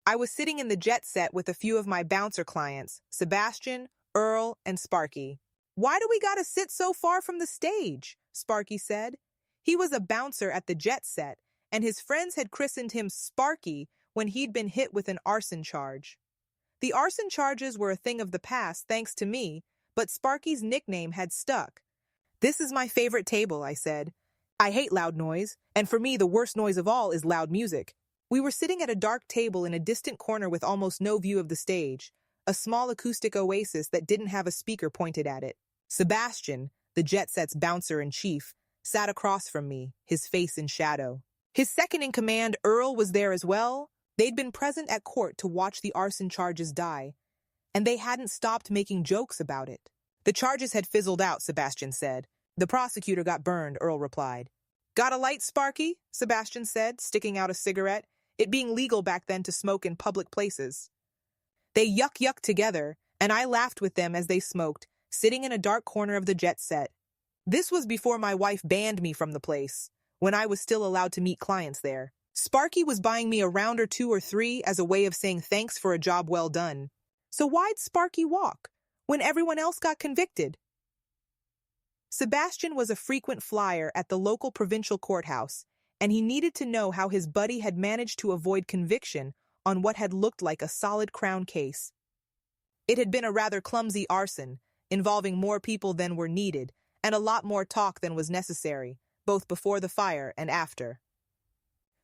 I was sitting in the jet set with a few of my bouncer clients, Sebastian, Earl, and Sparky. "Why do we gotta sit so far from the stage?" Sparky said. He was a bouncer at the jet set, and his friends had christened him Sparky when he'd been hit with an arson charge. The arson charges were a thing of the past thanks to me, but Sparky's nickname had stuck. "This is my favorite table," I said. "I hate loud noise, and for me the worst noise of all is loud music." We were sitting at a dark table in a distant corner with almost no view of the stage, a small acoustic oasis that didn't have a speaker pointed at it. Sebastian, the jet set's bouncer-in-chief, sat across from me, his face in shadow. His second-in-command, Earl, was there as well. They'd been present at court to watch the arson charges die, and they hadn't stopped making jokes about it. "The charges had fizzled out," Sebastian said. "The prosecutor got burned," Earl replied. "Got a light, Sparky?" Sebastian said, sticking out a cigarette, it being legal back then to smoke in public places. They yuck-yucked together, and I laughed with them as they smoked, sitting in a dark corner of the jet set. This was before my wife banned me from the place, when I was still allowed to meet clients there. Sparky was buying me a round or two or three as a way of saying thanks for a job well done. So why'd Sparky walk, when everyone else got convicted? Sebastian was a frequent flyer at the local provincial courthouse, and he needed to know how his buddy had managed to avoid conviction on what had looked like a solid Crown case. It had been a rather clumsy arson, involving more people than were needed, and a lot more talk than was necessary, both before the fire and after.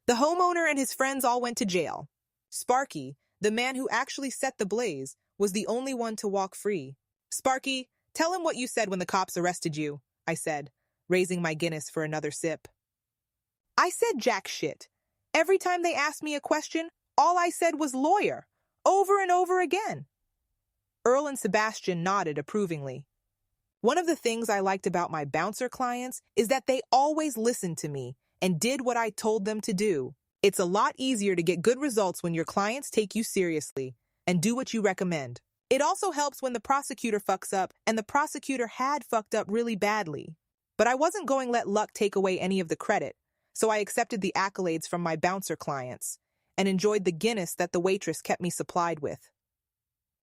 The homeowner and his friends all went to jail. Sparky, the man who actually set the blaze, was the only one to walk free. "Sparky, tell him what you said when the cops arrested you," I said, raising my Guinness for another sip. "I said jack shit. Every time they asked me a question, all I said was lawyer, over and over again." Earl and Sebastian nodded approvingly. One of the things I liked about my bouncer clients is that they always listened to me and did what I told them to do. It's a lot easier to get good results when your clients take you seriously and do what you recommend. It also helps when the prosecutor fucks up, and the prosecutor had fucked up really badly. But I wasn't going to let luck take away any of the credit, so I accepted the accolades from my bouncer clients and enjoyed the Guinness that the waitress kept me supplied with.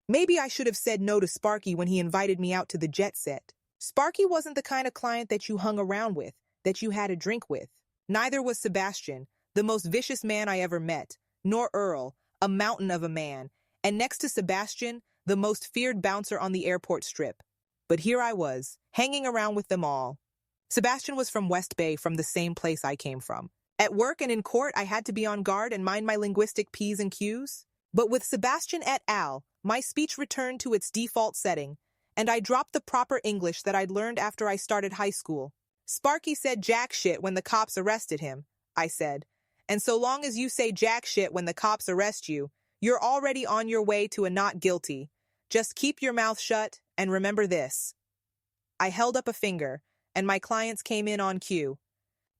Maybe I should have said no to Sparky when he invited me out to the jet set. Sparky wasn't the kind of client that you hung around with, that you had a drink with. Neither was Sebastian, the most vicious man I ever met, nor Earl, a mountain of a man, and next to Sebastian, the most feared bouncer on the airport strip. But here I was, hanging around with them all. Sebastian was from West Bay, from the same place I came from. At work and in court, I had to be on guard and mind my linguistic P's and Q's. But with Sebastian et al., my speech returned to its default setting, and I dropped the proper English that I'd learned after I started high school. "Sparky said jack shit when the cops arrested him," I said. "And so long as you say jack shit when the cops arrest you, you're already on your way to a not guilty. Just keep your mouth shut and remember this." I held up a finger, and my clients came in on cue.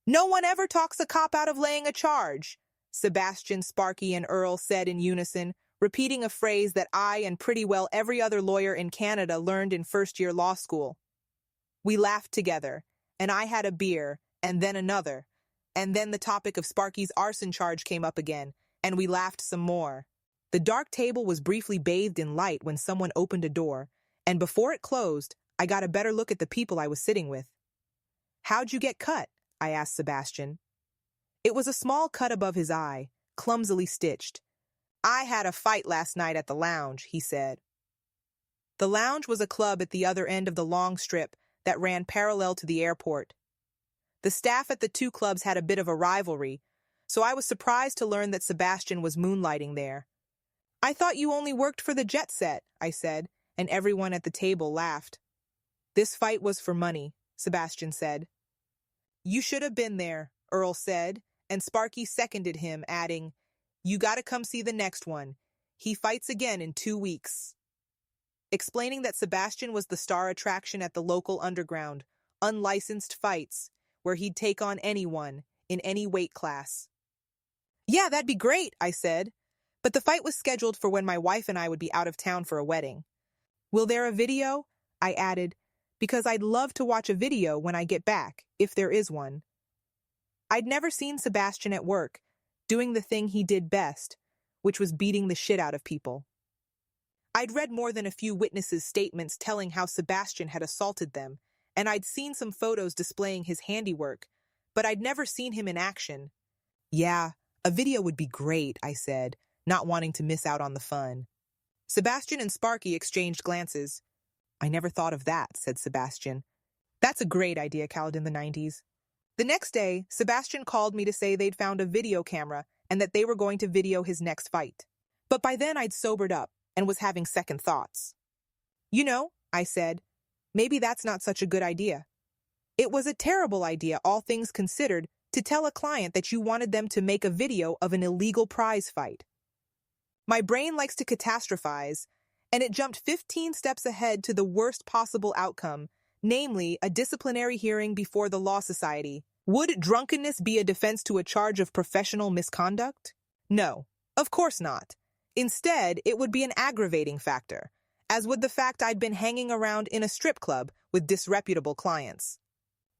"No one ever talks a cop out of laying a charge," Sebastian, Sparky, and Earl said in unison, repeating a phrase that I and pretty well every other lawyer in Canada learned in first-year law school. We laughed together, and I had a beer, and then another, and then the topic of Sparky's arson charge came up again, and we laughed some more. The dark table was briefly bathed in light when someone opened a door, and before it closed, I got a better look at the people I was sitting with. "How'd you get cut?" I asked Sebastian. It was a small cut above his eye, clumsily stitched. "I had a fight last night at the lounge," he said. The lounge was a club at the other end of the long strip that ran parallel to the airport. The staff at the two clubs had a bit of a rivalry, so I was surprised to learn that Sebastian was moonlighting there. "I thought you only worked for the jet set," I said, and everyone at the table laughed. "This fight was for money," Sebastian said. "You should have been there," Earl said, and Sparky seconded him, adding, "You gotta come see the next one. He fights again in 2 weeks." Explaining that Sebastian was the star attraction at the local underground, unlicensed fights, where he'd take on anyone, in any weight class. "Yeah, that'd be great," I said. But the fight was scheduled for when my wife and I would be out of town for a wedding. "Will there a video?" I added, because I'd love to watch a video when I get back, if there is one. I'd never seen Sebastian at work, doing the thing he did best, which was beating the shit out of people. I'd read more than a few witnesses' statements telling how Sebastian had assaulted them, and I'd seen some photos displaying his handiwork, but I'd never seen him in action. Yeah, a video would be great, I said, not wanting to miss out on the fun. Sebastian and Sparky exchanged glances. I never thought of that, said Sebastian. That's a great idea, Kaladin the 90s. The next day, Sebastian called me to say they'd found a video camera and that they were going to video his next fight. But by then I'd sobered up and was having second thoughts. You know, I said, maybe that's not such a good idea. It was a terrible idea, all things considered, to tell a client that you wanted them to make a video of an illegal prize fight. My brain likes to catastrophize, and it jumped 15 steps ahead to the worst possible outcome, namely a disciplinary hearing before the Law Society. Would drunkenness be a defense to a charge of professional misconduct? No, of course not. Instead, it would be an aggravating factor, as would the fact I'd been hanging around in a strip club with disreputable clients.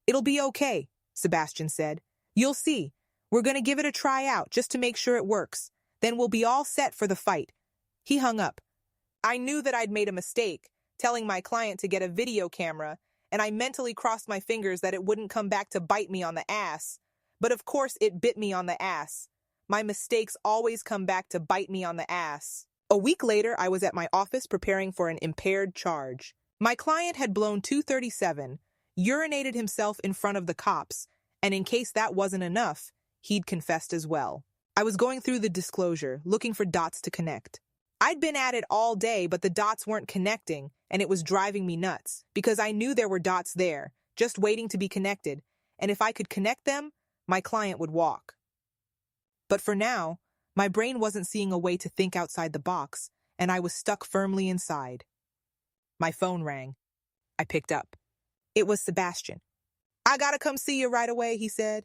It'll be okay, Sebastian said. You'll see. We're going to give it a try out just to make sure it works. Then we'll be all set for the fight. He hung up. I knew that I'd made a mistake, telling my client to get a video camera, and I mentally crossed my fingers that it wouldn't come back to bite me on the ass. But of course it bit me on the ass. My mistakes always come back to bite me on the ass. A week later, I was at my office preparing for an impaired charge. My client had blown 237, urinated himself in front of the cops, and in case that wasn't enough, he'd confessed as well. I was going through the disclosure, looking for dots to connect. I'd been at it all day, but the dots weren't connecting, and it was driving me nuts, because I knew there were dots there, just waiting to be connected, and if I could connect them, my client would walk. But for now, my brain wasn't seeing a way to think outside the box, and I was stuck firmly inside. My phone rang. I picked up. It was Sebastian. I gotta come see you right away, he said.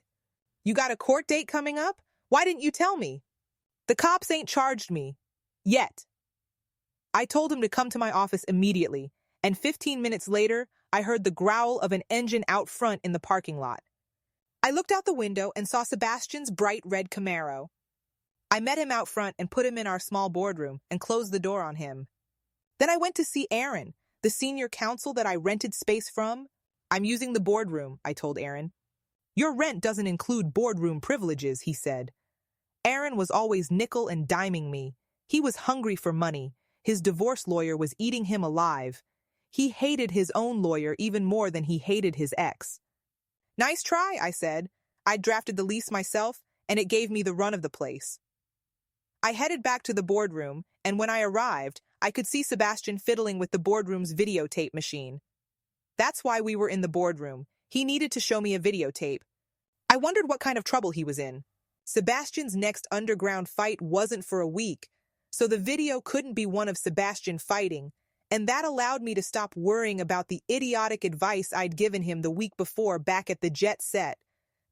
You got a court date coming up? Why didn't you tell me? The cops ain't charged me. Yet. I told him to come to my office immediately, and 15 minutes later, I heard the growl of an engine out front in the parking lot. I looked out the window and saw Sebastian's bright red Camaro. I met him out front and put him in our small boardroom and closed the door on him. Then I went to see Aaron, the senior counsel that I rented space from. I'm using the boardroom, I told Aaron. Your rent doesn't include boardroom privileges, he said. Aaron was always nickel and diming me. He was hungry for money. His divorce lawyer was eating him alive. He hated his own lawyer even more than he hated his ex. Nice try, I said. I drafted the lease myself, and it gave me the run of the place. I headed back to the boardroom, and when I arrived, I could see Sebastian fiddling with the boardroom's videotape machine. That's why we were in the boardroom. He needed to show me a videotape. I wondered what kind of trouble he was in. Sebastian's next underground fight wasn't for a week, so the video couldn't be one of Sebastian fighting, and that allowed me to stop worrying about the idiotic advice I'd given him the week before back at the Jet Set.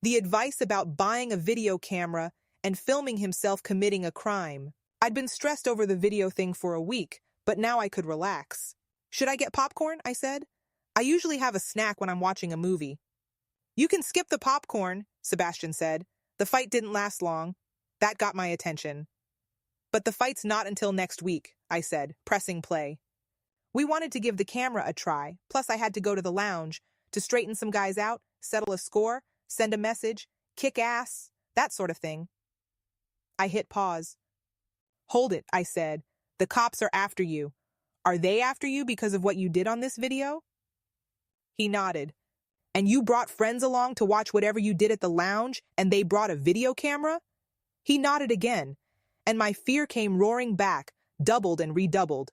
The advice about buying a video camera and filming himself committing a crime. I'd been stressed over the video thing for a week, but now I could relax. Should I get popcorn? I said. I usually have a snack when I'm watching a movie. You can skip the popcorn, Sebastian said. The fight didn't last long. That got my attention. But the fight's not until next week, I said, pressing play. We wanted to give the camera a try, plus I had to go to the lounge to straighten some guys out, settle a score, send a message, kick ass, that sort of thing. I hit pause. Hold it, I said. The cops are after you. Are they after you because of what you did on this video? He nodded. And you brought friends along to watch whatever you did at the lounge, and they brought a video camera? He nodded again, and my fear came roaring back, doubled and redoubled.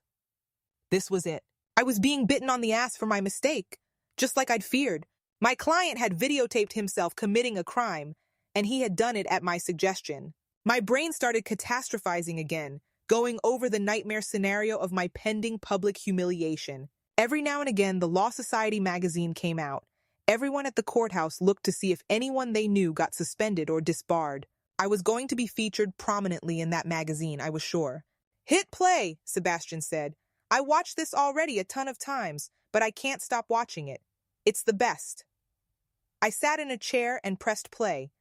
This was it. I was being bitten on the ass for my mistake, just like I'd feared. My client had videotaped himself committing a crime, and he had done it at my suggestion. My brain started catastrophizing again, going over the nightmare scenario of my pending public humiliation. Every now and again, the Law Society magazine came out. Everyone at the courthouse looked to see if anyone they knew got suspended or disbarred. I was going to be featured prominently in that magazine, I was sure. Hit play, Sebastian said. I watched this already a ton of times, but I can't stop watching it. It's the best. I sat in a chair and pressed play.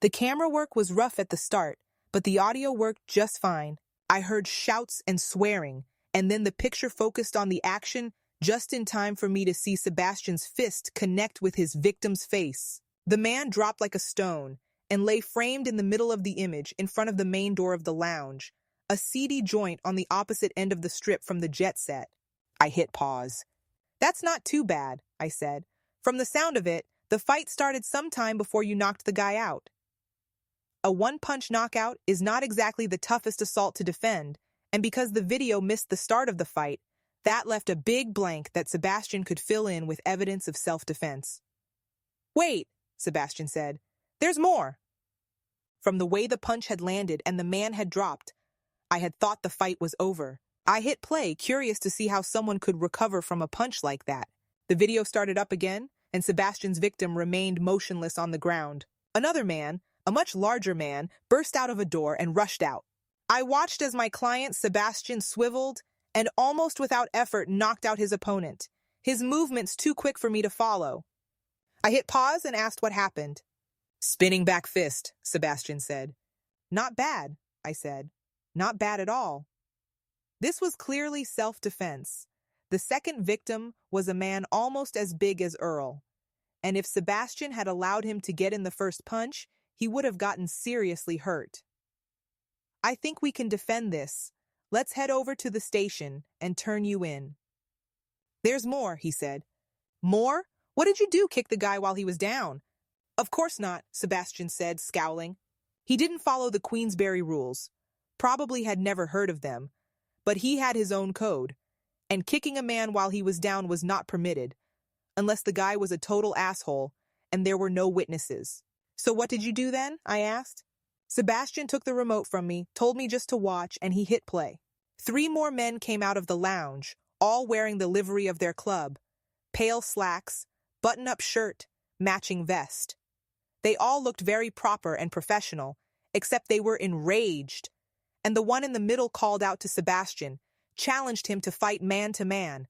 The camera work was rough at the start, but the audio worked just fine. I heard shouts and swearing, and then the picture focused on the action just in time for me to see Sebastian's fist connect with his victim's face. The man dropped like a stone and lay framed in the middle of the image in front of the main door of the lounge, a seedy joint on the opposite end of the strip from the jet set. I hit pause. "That's not too bad," I said. "From the sound of it, the fight started sometime before you knocked the guy out." A one-punch knockout is not exactly the toughest assault to defend, and because the video missed the start of the fight, that left a big blank that Sebastian could fill in with evidence of self-defense. "Wait," Sebastian said. "There's more." From the way the punch had landed and the man had dropped, I had thought the fight was over. I hit play, curious to see how someone could recover from a punch like that. The video started up again, and Sebastian's victim remained motionless on the ground. Another man, a much larger man, burst out of a door and rushed out. I watched as my client, Sebastian, swiveled and almost without effort knocked out his opponent, his movements too quick for me to follow. I hit pause and asked what happened. "Spinning back fist," Sebastian said. "Not bad," I said. "Not bad at all." This was clearly self-defense. The second victim was a man almost as big as Earl, and if Sebastian had allowed him to get in the first punch, he would have gotten seriously hurt. "I think we can defend this. Let's head over to the station and turn you in." "There's more," he said. "More? What did you do, kick the guy while he was down?" "Of course not," Sebastian said, scowling. He didn't follow the Queensberry rules, probably had never heard of them, but he had his own code, and kicking a man while he was down was not permitted, unless the guy was a total asshole and there were no witnesses. "So what did you do then?" I asked. Sebastian took the remote from me, told me just to watch, and he hit play. 3 more men came out of the lounge, all wearing the livery of their club, pale slacks, button-up shirt, matching vest. They all looked very proper and professional, except they were enraged, and the one in the middle called out to Sebastian, challenged him to fight man-to-man.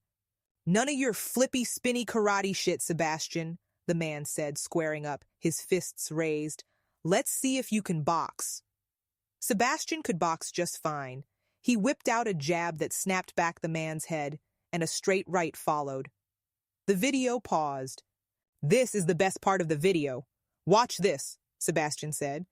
"None of your flippy, spinny karate shit, Sebastian," the man said, squaring up, his fists raised. "Let's see if you can box." Sebastian could box just fine. He whipped out a jab that snapped back the man's head, and a straight right followed. The video paused. "This is the best part of the video. Watch this," Sebastian said.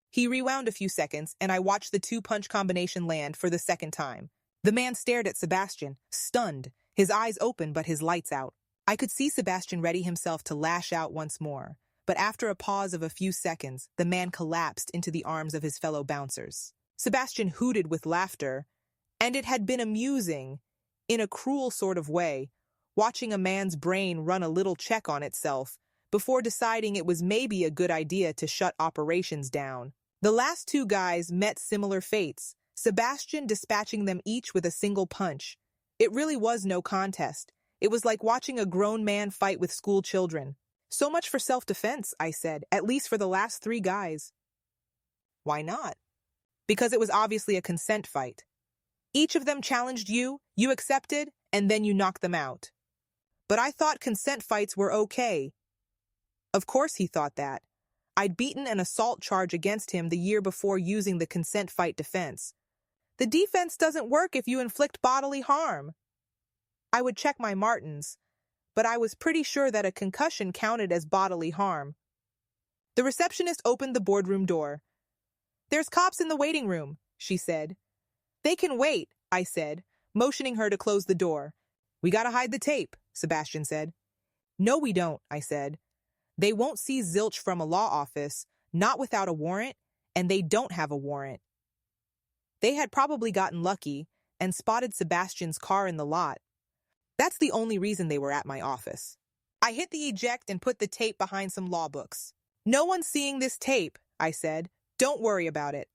He rewound a few seconds, and I watched the 2-punch combination land for the second time. The man stared at Sebastian, stunned, his eyes open but his lights out. I could see Sebastian ready himself to lash out once more, but after a pause of a few seconds, the man collapsed into the arms of his fellow bouncers. Sebastian hooted with laughter, and it had been amusing, in a cruel sort of way, watching a man's brain run a little check on itself before deciding it was maybe a good idea to shut operations down. The last 2 guys met similar fates, Sebastian dispatching them each with a single punch. It really was no contest. It was like watching a grown man fight with school children. "So much for self-defense," I said, "at least for the last 3 guys." "Why not?" "Because it was obviously a consent fight. Each of them challenged you, you accepted, and then you knocked them out." "But I thought consent fights were okay." Of course he thought that. I'd beaten an assault charge against him the year before using the consent fight defense. The defense doesn't work if you inflict bodily harm. I would check my Martins, but I was pretty sure that a concussion counted as bodily harm. The receptionist opened the boardroom door. "There's cops in the waiting room," she said. "They can wait," I said, motioning her to close the door. "We gotta hide the tape," Sebastian said. "No, we don't," I said. "They won't see zilch from a law office, not without a warrant, and they don't have a warrant." They had probably gotten lucky and spotted Sebastian's car in the lot. That's the only reason they were at my office. I hit the eject and put the tape behind some law books. "No one's seeing this tape," I said. "Don't worry about it."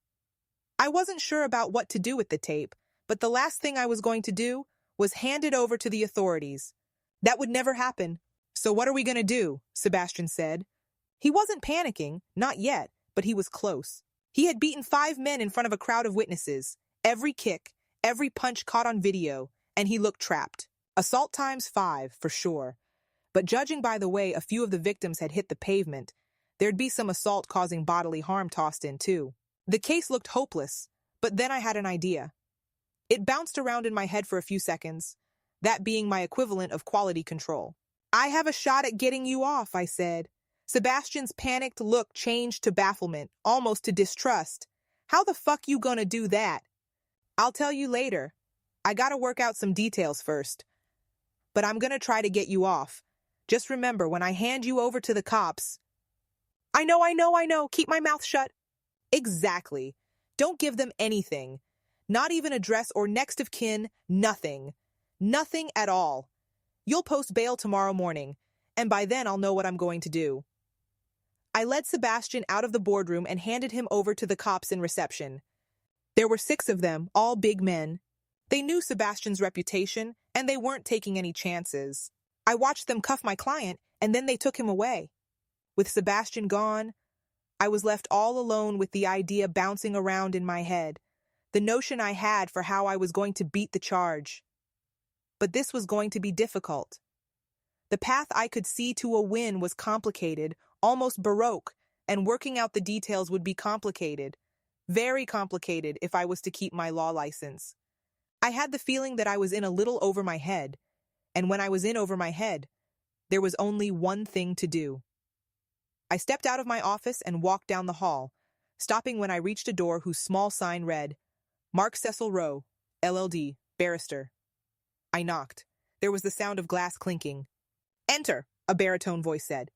I wasn't sure about what to do with the tape, but the last thing I was going to do was hand it over to the authorities. That would never happen. "So what are we going to do?" Sebastian said. He wasn't panicking, not yet, but he was close. He had beaten 5 men in front of a crowd of witnesses. Every kick, every punch caught on video, and he looked trapped. Assault times 5, for sure. But judging by the way a few of the victims had hit the pavement, there'd be some assault causing bodily harm tossed in too. The case looked hopeless, but then I had an idea. It bounced around in my head for a few seconds, that being my equivalent of quality control. I have a shot at getting you off, I said. Sebastian's panicked look changed to bafflement, almost to distrust. How the fuck you gonna do that? I'll tell you later. I gotta work out some details first. But I'm gonna try to get you off. Just remember, when I hand you over to the cops... I know. Keep my mouth shut. Exactly. Don't give them anything. Not even address or next of kin, nothing. Nothing at all. You'll post bail tomorrow morning, and by then I'll know what I'm going to do. I led Sebastian out of the boardroom and handed him over to the cops in reception. There were 6 of them, all big men. They knew Sebastian's reputation, and they weren't taking any chances. I watched them cuff my client, and then they took him away. With Sebastian gone, I was left all alone with the idea bouncing around in my head, the notion I had for how I was going to beat the charge. But this was going to be difficult. The path I could see to a win was complicated, almost baroque, and working out the details would be complicated. Very complicated if I was to keep my law license. I had the feeling that I was in a little over my head, and when I was in over my head, there was only one thing to do. I stepped out of my office and walked down the hall, stopping when I reached a door whose small sign read, Mark Cecil Rowe, LLD, Barrister. I knocked. There was the sound of glass clinking. Enter, a baritone voice said.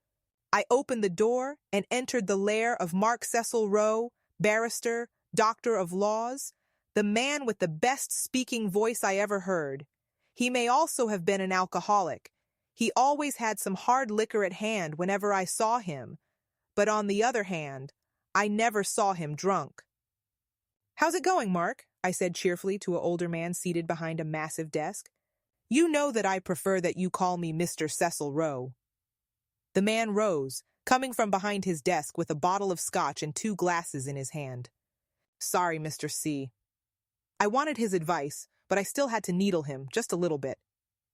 I opened the door and entered the lair of Mark Cecil Rowe, Barrister, Doctor of Laws, the man with the best speaking voice I ever heard. He may also have been an alcoholic. He always had some hard liquor at hand whenever I saw him. But on the other hand, I never saw him drunk. How's it going, Mark? I said cheerfully to an older man seated behind a massive desk. You know that I prefer that you call me Mr. Cecil Rowe. The man rose, coming from behind his desk with a bottle of scotch and 2 glasses in his hand. Sorry, Mr. C. I wanted his advice, but I still had to needle him, just a little bit.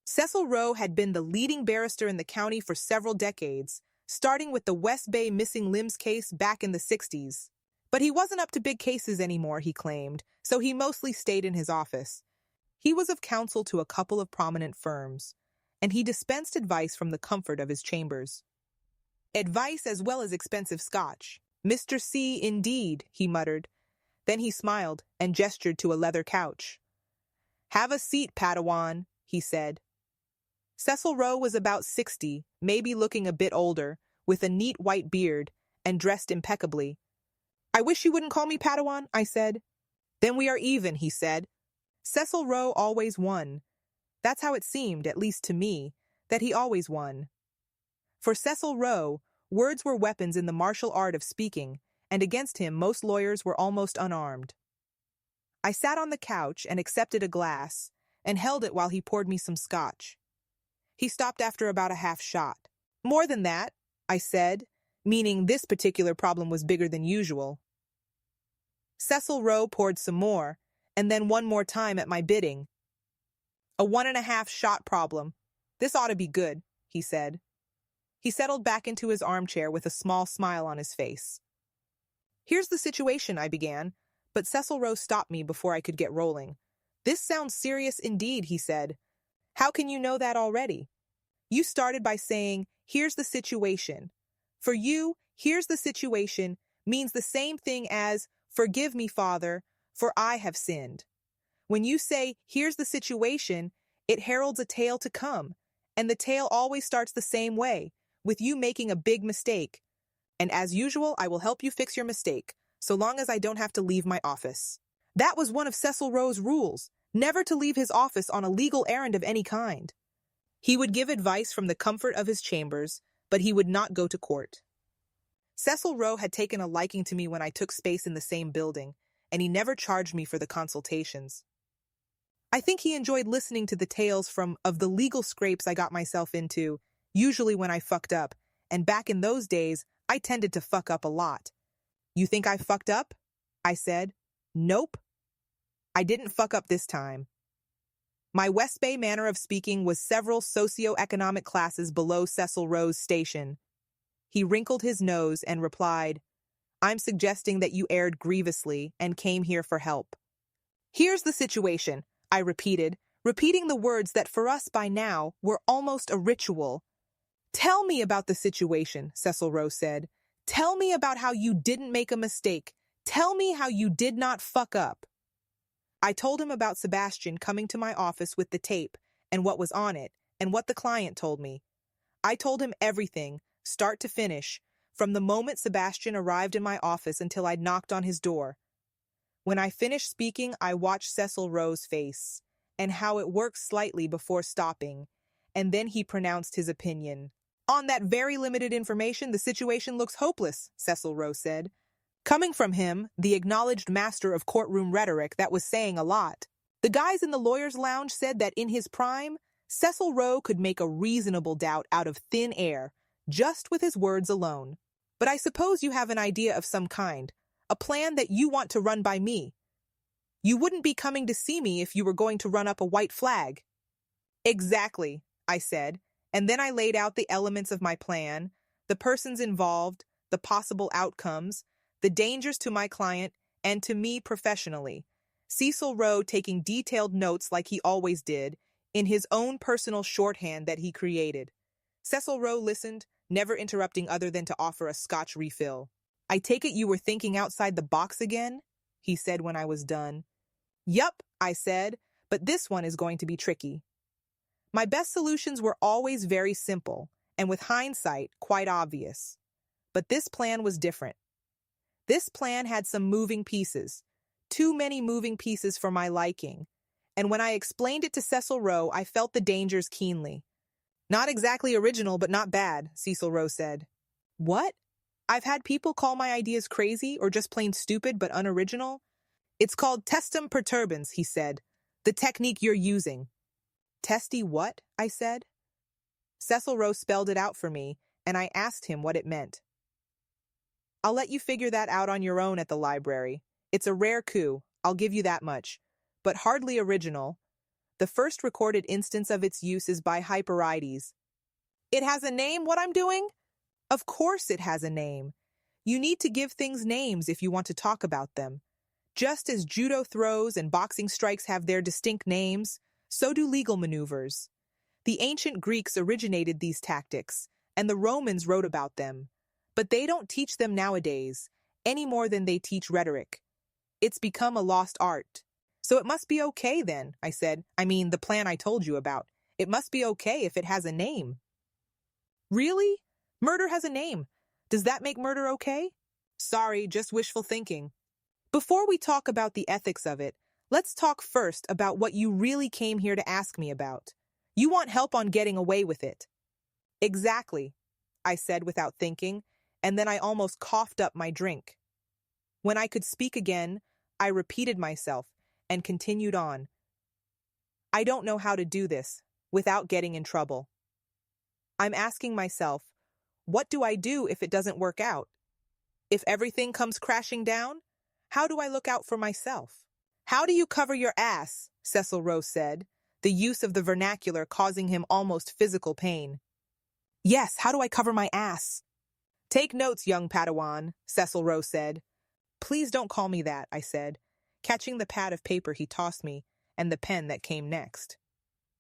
Cecil Rowe had been the leading barrister in the county for several decades, starting with the West Bay missing limbs case back in the 60s. But he wasn't up to big cases anymore, he claimed, so he mostly stayed in his office. He was of counsel to a couple of prominent firms, and he dispensed advice from the comfort of his chambers. Advice as well as expensive scotch. Mr. C, indeed, he muttered. Then he smiled and gestured to a leather couch. Have a seat, Padawan, he said. Cecil Rowe was about 60, maybe looking a bit older, with a neat white beard, and dressed impeccably. I wish you wouldn't call me Padawan, I said. Then we are even, he said. Cecil Rowe always won. That's how it seemed, at least to me, that he always won. For Cecil Rowe, words were weapons in the martial art of speaking, and against him most lawyers were almost unarmed. I sat on the couch and accepted a glass, and held it while he poured me some scotch. He stopped after about a half shot. More than that, I said, meaning this particular problem was bigger than usual. Cecil Rowe poured some more, and then one more time at my bidding. A 1.5 shot problem. This ought to be good, he said. He settled back into his armchair with a small smile on his face. Here's the situation, I began, but Cecil Rowe stopped me before I could get rolling. This sounds serious indeed, he said. How can you know that already? You started by saying, here's the situation. For you, here's the situation means the same thing as, forgive me, Father, for I have sinned. When you say, here's the situation, it heralds a tale to come, and the tale always starts the same way, with you making a big mistake. And as usual, I will help you fix your mistake, so long as I don't have to leave my office. That was one of Cecil Rowe's rules, never to leave his office on a legal errand of any kind. He would give advice from the comfort of his chambers, but he would not go to court. Cecil Rowe had taken a liking to me when I took space in the same building, and he never charged me for the consultations. I think he enjoyed listening to the tales of the legal scrapes I got myself into, usually when I fucked up, and back in those days, I tended to fuck up a lot. You think I fucked up? I said. Nope. I didn't fuck up this time. My West Bay manner of speaking was several socio-economic classes below Cecil Rowe's station. He wrinkled his nose and replied, I'm suggesting that you erred grievously and came here for help. Here's the situation, I repeated, repeating the words that for us by now were almost a ritual. Tell me about the situation, Cecil Rose said. Tell me about how you didn't make a mistake. Tell me how you did not fuck up. I told him about Sebastian coming to my office with the tape and what was on it and what the client told me. I told him everything, start to finish, from the moment Sebastian arrived in my office until I'd knocked on his door. When I finished speaking, I watched Cecil Rose's face and how it worked slightly before stopping, and then he pronounced his opinion. On that very limited information, the situation looks hopeless, Cecil Rose said. Coming from him, the acknowledged master of courtroom rhetoric, that was saying a lot. The guys in the lawyer's lounge said that in his prime, Cecil Rose could make a reasonable doubt out of thin air, just with his words alone. But I suppose you have an idea of some kind, a plan that you want to run by me. You wouldn't be coming to see me if you were going to run up a white flag. Exactly, I said, and then I laid out the elements of my plan, the persons involved, the possible outcomes, the dangers to my client and to me professionally. Cecil Rose taking detailed notes like he always did, in his own personal shorthand that he created. Cecil Rose listened, never interrupting other than to offer a Scotch refill. I take it you were thinking outside the box again? He said when I was done. Yup, I said, but this one is going to be tricky. My best solutions were always very simple, and with hindsight, quite obvious. But this plan was different. This plan had some moving pieces, too many moving pieces for my liking, and when I explained it to Cecil Rose, I felt the dangers keenly. Not exactly original, but not bad, Cecil Rose said. What? I've had people call my ideas crazy or just plain stupid but unoriginal. It's called testum perturbans, he said, the technique you're using. Testy what? I said. Cecil Rose spelled it out for me, and I asked him what it meant. I'll let you figure that out on your own at the library. It's a rare coup, I'll give you that much, but hardly original. The first recorded instance of its use is by Hyperides. It has a name, what I'm doing? Of course it has a name. You need to give things names if you want to talk about them. Just as judo throws and boxing strikes have their distinct names, so do legal maneuvers. The ancient Greeks originated these tactics, and the Romans wrote about them. But they don't teach them nowadays, any more than they teach rhetoric. It's become a lost art. So it must be okay then, I said. I mean, the plan I told you about. It must be okay if it has a name. Really? Murder has a name. Does that make murder okay? Sorry, just wishful thinking. Before we talk about the ethics of it, let's talk first about what you really came here to ask me about. You want help on getting away with it. Exactly, I said without thinking, and then I almost coughed up my drink. When I could speak again, I repeated myself and continued on. I don't know how to do this without getting in trouble. I'm asking myself, what do I do if it doesn't work out? If everything comes crashing down, how do I look out for myself? How do you cover your ass? Cecil Rose said, the use of the vernacular causing him almost physical pain. Yes, how do I cover my ass? Take notes, young Padawan, Cecil Rose said. Please don't call me that, I said, catching the pad of paper he tossed me and the pen that came next.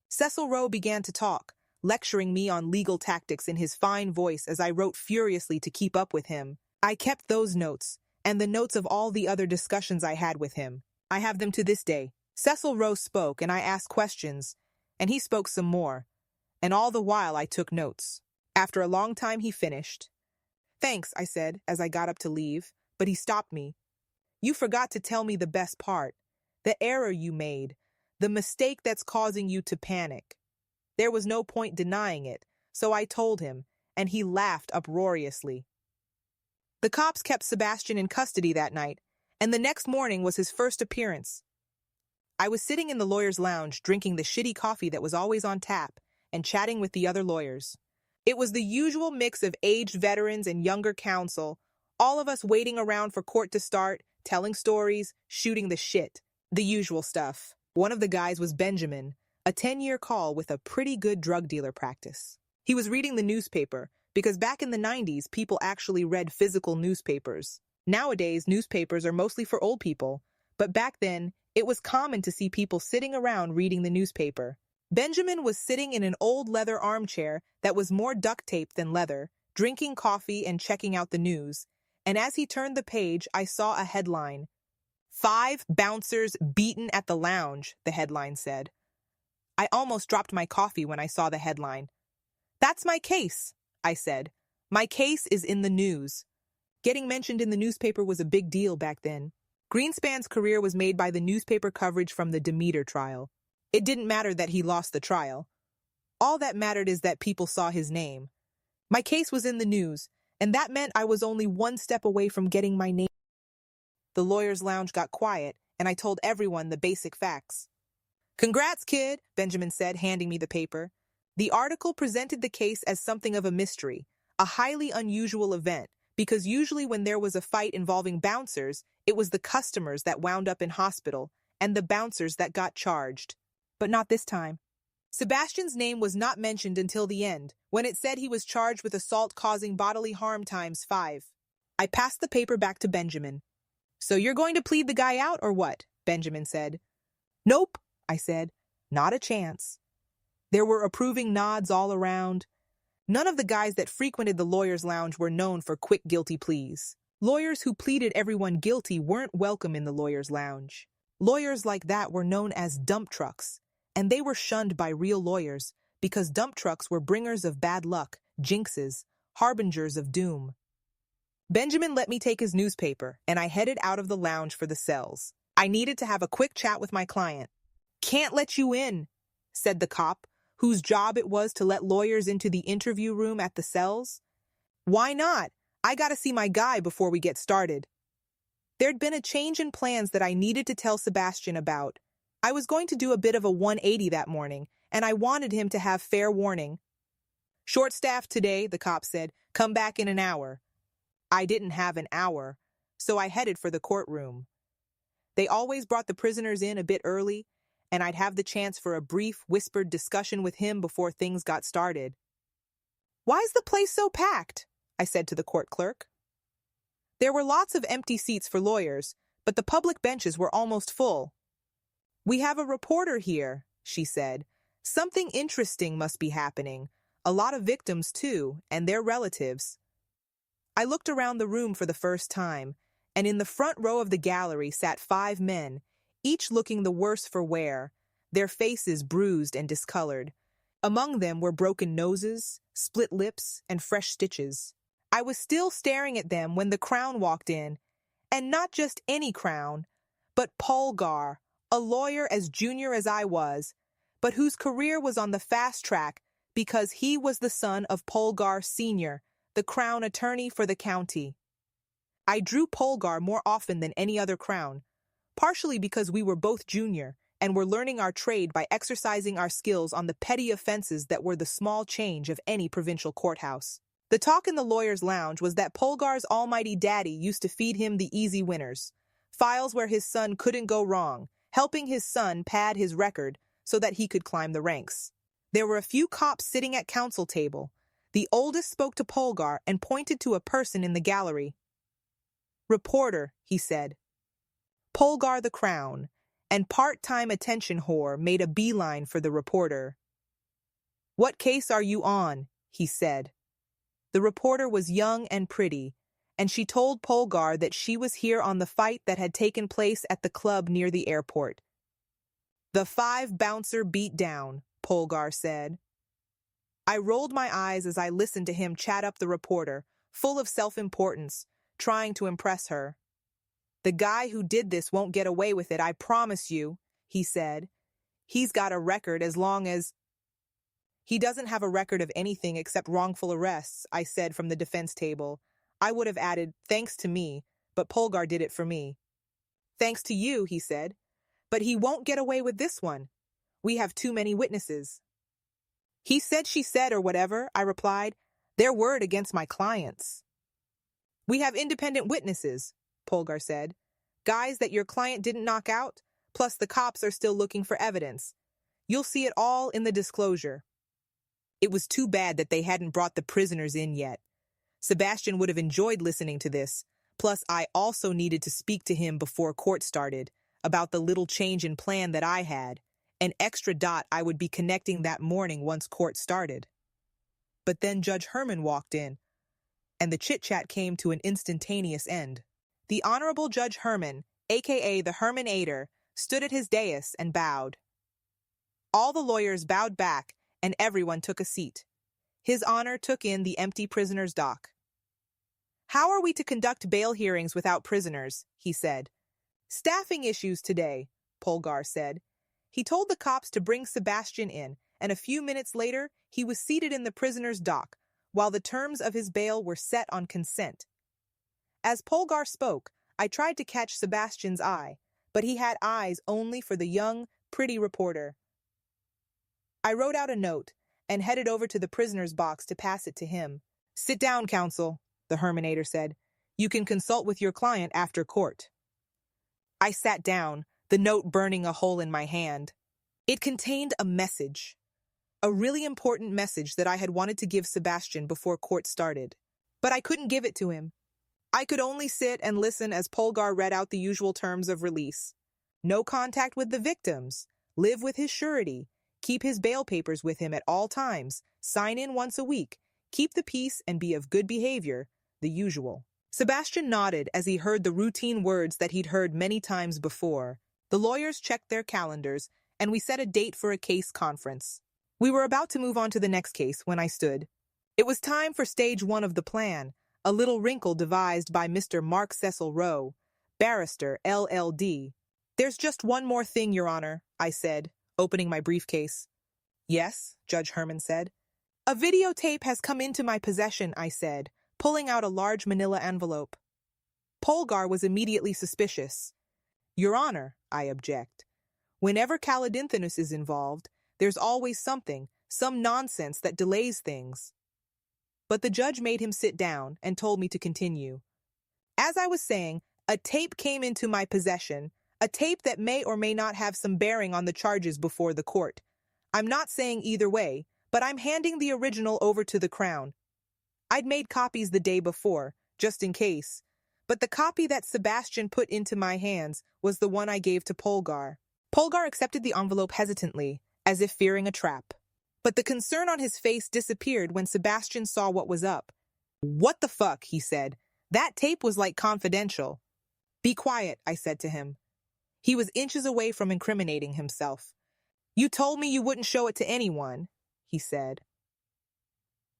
Cecil Rose began to talk, lecturing me on legal tactics in his fine voice as I wrote furiously to keep up with him. I kept those notes, and the notes of all the other discussions I had with him. I have them to this day. Cecil Rose spoke, and I asked questions, and he spoke some more, and all the while I took notes. After a long time he finished. Thanks, I said, as I got up to leave, but he stopped me. You forgot to tell me the best part, the error you made, the mistake that's causing you to panic. There was no point denying it, so I told him, and he laughed uproariously. The cops kept Sebastian in custody that night, and the next morning was his first appearance. I was sitting in the lawyer's lounge drinking the shitty coffee that was always on tap and chatting with the other lawyers. It was the usual mix of aged veterans and younger counsel, all of us waiting around for court to start, telling stories, shooting the shit. The usual stuff. One of the guys was Benjamin, a 10-year call with a pretty good drug dealer practice. He was reading the newspaper, because back in the 90s, people actually read physical newspapers. Nowadays, newspapers are mostly for old people, but back then, it was common to see people sitting around reading the newspaper. Benjamin was sitting in an old leather armchair that was more duct tape than leather, drinking coffee and checking out the news. And as he turned the page, I saw a headline. 5 bouncers beaten at the lounge, the headline said. I almost dropped my coffee when I saw the headline. That's my case, I said. My case is in the news. Getting mentioned in the newspaper was a big deal back then. Greenspan's career was made by the newspaper coverage from the Demeter trial. It didn't matter that he lost the trial. All that mattered is that people saw his name. My case was in the news, and that meant I was only one step away from getting my name. The lawyer's lounge got quiet, and I told everyone the basic facts. Congrats, kid, Benjamin said, handing me the paper. The article presented the case as something of a mystery, a highly unusual event, because usually when there was a fight involving bouncers, it was the customers that wound up in hospital and the bouncers that got charged. But not this time. Sebastian's name was not mentioned until the end, when it said he was charged with assault causing bodily harm ×5. I passed the paper back to Benjamin. So you're going to plead the guy out or what? Benjamin said. Nope, I said. Not a chance. There were approving nods all around. None of the guys that frequented the lawyer's lounge were known for quick guilty pleas. Lawyers who pleaded everyone guilty weren't welcome in the lawyer's lounge. Lawyers like that were known as dump trucks, and they were shunned by real lawyers because dump trucks were bringers of bad luck, jinxes, harbingers of doom. Benjamin let me take his newspaper, and I headed out of the lounge for the cells. I needed to have a quick chat with my client. Can't let you in, said the cop, whose job it was to let lawyers into the interview room at the cells. Why not? I gotta see my guy before we get started. There'd been a change in plans that I needed to tell Sebastian about. I was going to do a bit of a 180 that morning, and I wanted him to have fair warning. Short-staffed today, the cop said. Come back in an hour. I didn't have an hour, so I headed for the courtroom. They always brought the prisoners in a bit early, and I'd have the chance for a brief, whispered discussion with him before things got started. Why's the place so packed? I said to the court clerk. There were lots of empty seats for lawyers, but the public benches were almost full. We have a reporter here, she said. Something interesting must be happening. A lot of victims, too, and their relatives. I looked around the room for the first time, and in the front row of the gallery sat 5 men, each looking the worse for wear, their faces bruised and discolored. Among them were broken noses, split lips, and fresh stitches. I was still staring at them when the Crown walked in, and not just any Crown, but Polgar, a lawyer as junior as I was, but whose career was on the fast track because he was the son of Polgar Sr., the Crown attorney for the county. I drew Polgar more often than any other Crown, partially because we were both junior and were learning our trade by exercising our skills on the petty offenses that were the small change of any provincial courthouse. The talk in the lawyer's lounge was that Polgar's almighty daddy used to feed him the easy winners, files where his son couldn't go wrong, helping his son pad his record so that he could climb the ranks. There were a few cops sitting at counsel table. The oldest spoke to Polgar and pointed to a person in the gallery. Reporter, he said. Polgar the Crown, and part-time attention whore made a beeline for the reporter. What case are you on? He said. The reporter was young and pretty, and she told Polgar that she was here on the fight that had taken place at the club near the airport. The 5 bouncer beat down, Polgar said. I rolled my eyes as I listened to him chat up the reporter, full of self-importance, trying to impress her. The guy who did this won't get away with it, I promise you, he said. He's got a record as long as... He doesn't have a record of anything except wrongful arrests, I said from the defense table. I would have added, thanks to me, but Polgar did it for me. Thanks to you, he said. But he won't get away with this one. We have too many witnesses. He said she said or whatever, I replied. Their word against my clients. We have independent witnesses, Polgar said. Guys that your client didn't knock out, plus the cops are still looking for evidence. You'll see it all in the disclosure. It was too bad that they hadn't brought the prisoners in yet. Sebastian would have enjoyed listening to this, plus I also needed to speak to him before court started, about the little change in plan that I had, an extra dot I would be connecting that morning once court started. But then Judge Herman walked in, and the chit-chat came to an instantaneous end. The Honorable Judge Herman, aka the Hermanator, stood at his dais and bowed. All the lawyers bowed back, and everyone took a seat. His Honor took in the empty prisoner's dock. "How are we to conduct bail hearings without prisoners?" he said. "Staffing issues today," Polgar said. He told the cops to bring Sebastian in, and a few minutes later, he was seated in the prisoner's dock, while the terms of his bail were set on consent. As Polgar spoke, I tried to catch Sebastian's eye, but he had eyes only for the young, pretty reporter. I wrote out a note and headed over to the prisoner's box to pass it to him. "Sit down, counsel," the Hermanator said. "You can consult with your client after court." I sat down, the note burning a hole in my hand. It contained a message. A really important message that I had wanted to give Sebastian before court started. But I couldn't give it to him. I could only sit and listen as Polgar read out the usual terms of release. No contact with the victims. Live with his surety. Keep his bail papers with him at all times. Sign in once a week. Keep the peace and be of good behavior. The usual. Sebastian nodded as he heard the routine words that he'd heard many times before. The lawyers checked their calendars, and we set a date for a case conference. We were about to move on to the next case when I stood. It was time for stage 1 of the plan, a little wrinkle devised by Mr. Mark Cecil Rowe, barrister, LLD. "There's just one more thing, Your Honor," I said, opening my briefcase. "Yes," Judge Herman said. "A videotape has come into my possession," I said, pulling out a large manila envelope. Polgar was immediately suspicious. "Your Honor," I object. "Whenever Kalidinthanus is involved, there's always something, some nonsense that delays things." But the judge made him sit down and told me to continue. "As I was saying, a tape came into my possession, a tape that may or may not have some bearing on the charges before the court. I'm not saying either way, but I'm handing the original over to the Crown. I'd made copies the day before, just in case, but the copy that Sebastian put into my hands was the one I gave to Polgar." Polgar accepted the envelope hesitantly, as if fearing a trap. But the concern on his face disappeared when Sebastian saw what was up. "What the fuck?" he said. "That tape was like confidential." "Be quiet," I said to him. He was inches away from incriminating himself. "You told me you wouldn't show it to anyone," he said.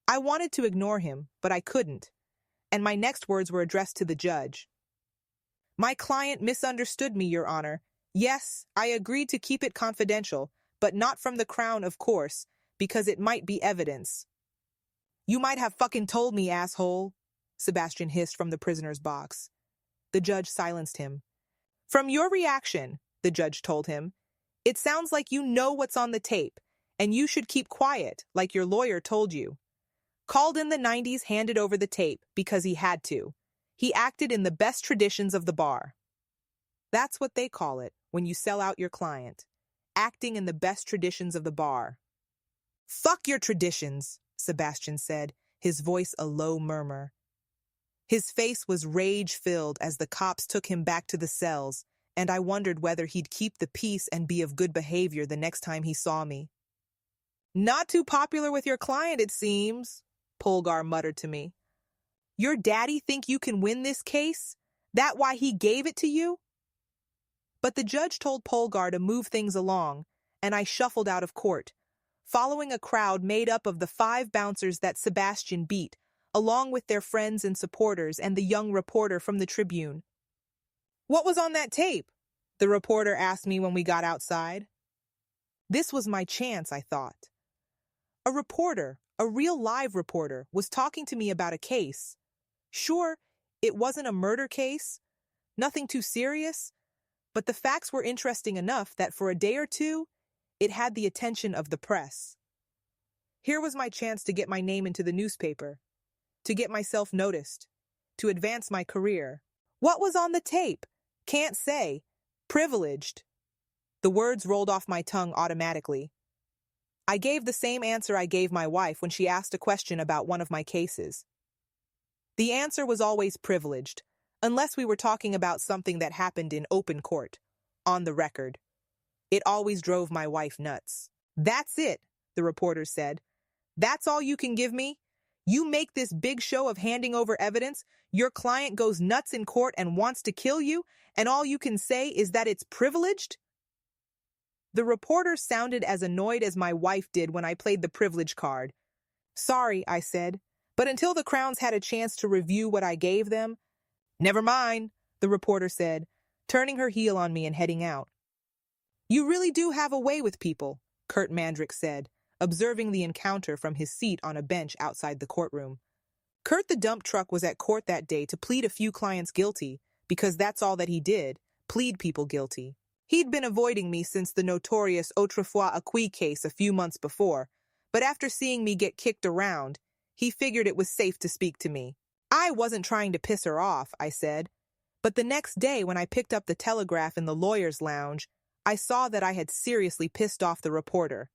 I wanted to ignore him, but I couldn't, and my next words were addressed to the judge. "My client misunderstood me, Your Honor. Yes, I agreed to keep it confidential, but not from the Crown, of course, because it might be evidence." "You might have fucking told me, asshole," Sebastian hissed from the prisoner's box. The judge silenced him. "From your reaction," the judge told him, "it sounds like you know what's on the tape, and you should keep quiet, like your lawyer told you. Called in the 90s handed over the tape because he had to. He acted in the best traditions of the bar." That's what they call it when you sell out your client. Acting in the best traditions of the bar. "Fuck your traditions," Sebastian said, his voice a low murmur. His face was rage-filled as the cops took him back to the cells, and I wondered whether he'd keep the peace and be of good behavior the next time he saw me. "Not too popular with your client, it seems," Polgar muttered to me. "Your daddy think you can win this case? That why he gave it to you?" But the judge told Polgar to move things along, and I shuffled out of court, following a crowd made up of the 5 bouncers that Sebastian beat, along with their friends and supporters and the young reporter from the Tribune. "What was on that tape?" the reporter asked me when we got outside. This was my chance, I thought. A reporter, a real live reporter, was talking to me about a case. Sure, it wasn't a murder case, nothing too serious, but the facts were interesting enough that for a day or two, it had the attention of the press. Here was my chance to get my name into the newspaper, to get myself noticed, to advance my career. What was on the tape? Can't say. Privileged. The words rolled off my tongue automatically. I gave the same answer I gave my wife when she asked a question about one of my cases. The answer was always privileged, unless we were talking about something that happened in open court, on the record. It always drove my wife nuts. That's it, the reporter said. That's all you can give me? You make this big show of handing over evidence, your client goes nuts in court and wants to kill you, and all you can say is that it's privileged? The reporter sounded as annoyed as my wife did when I played the privilege card. Sorry, I said, but until the Crowns had a chance to review what I gave them— Never mind, the reporter said, turning her heel on me and heading out. You really do have a way with people, Kurt Mandrick said, observing the encounter from his seat on a bench outside the courtroom. Kurt the dump truck was at court that day to plead a few clients guilty, because that's all that he did, plead people guilty. He'd been avoiding me since the notorious Autrefois Acquis case a few months before, but after seeing me get kicked around, he figured it was safe to speak to me. I wasn't trying to piss her off, I said, but the next day when I picked up the Telegraph in the lawyer's lounge, I saw that I had seriously pissed off the reporter.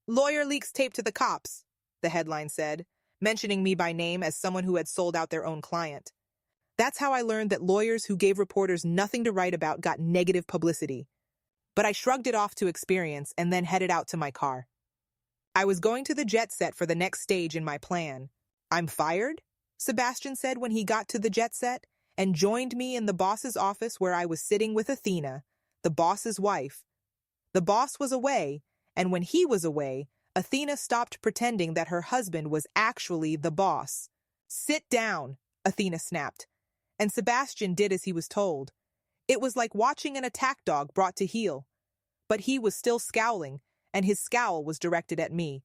Lawyer leaks tape to the cops, the headline said, mentioning me by name as someone who had sold out their own client. That's how I learned that lawyers who gave reporters nothing to write about got negative publicity. But I shrugged it off to experience and then headed out to my car. I was going to the jet set for the next stage in my plan. I'm fired? Sebastian said when he got to the jet set and joined me in the boss's office where I was sitting with Athena, the boss's wife. The boss was away, and when he was away, Athena stopped pretending that her husband was actually the boss. Sit down, Athena snapped, and Sebastian did as he was told. It was like watching an attack dog brought to heel. But he was still scowling, and his scowl was directed at me.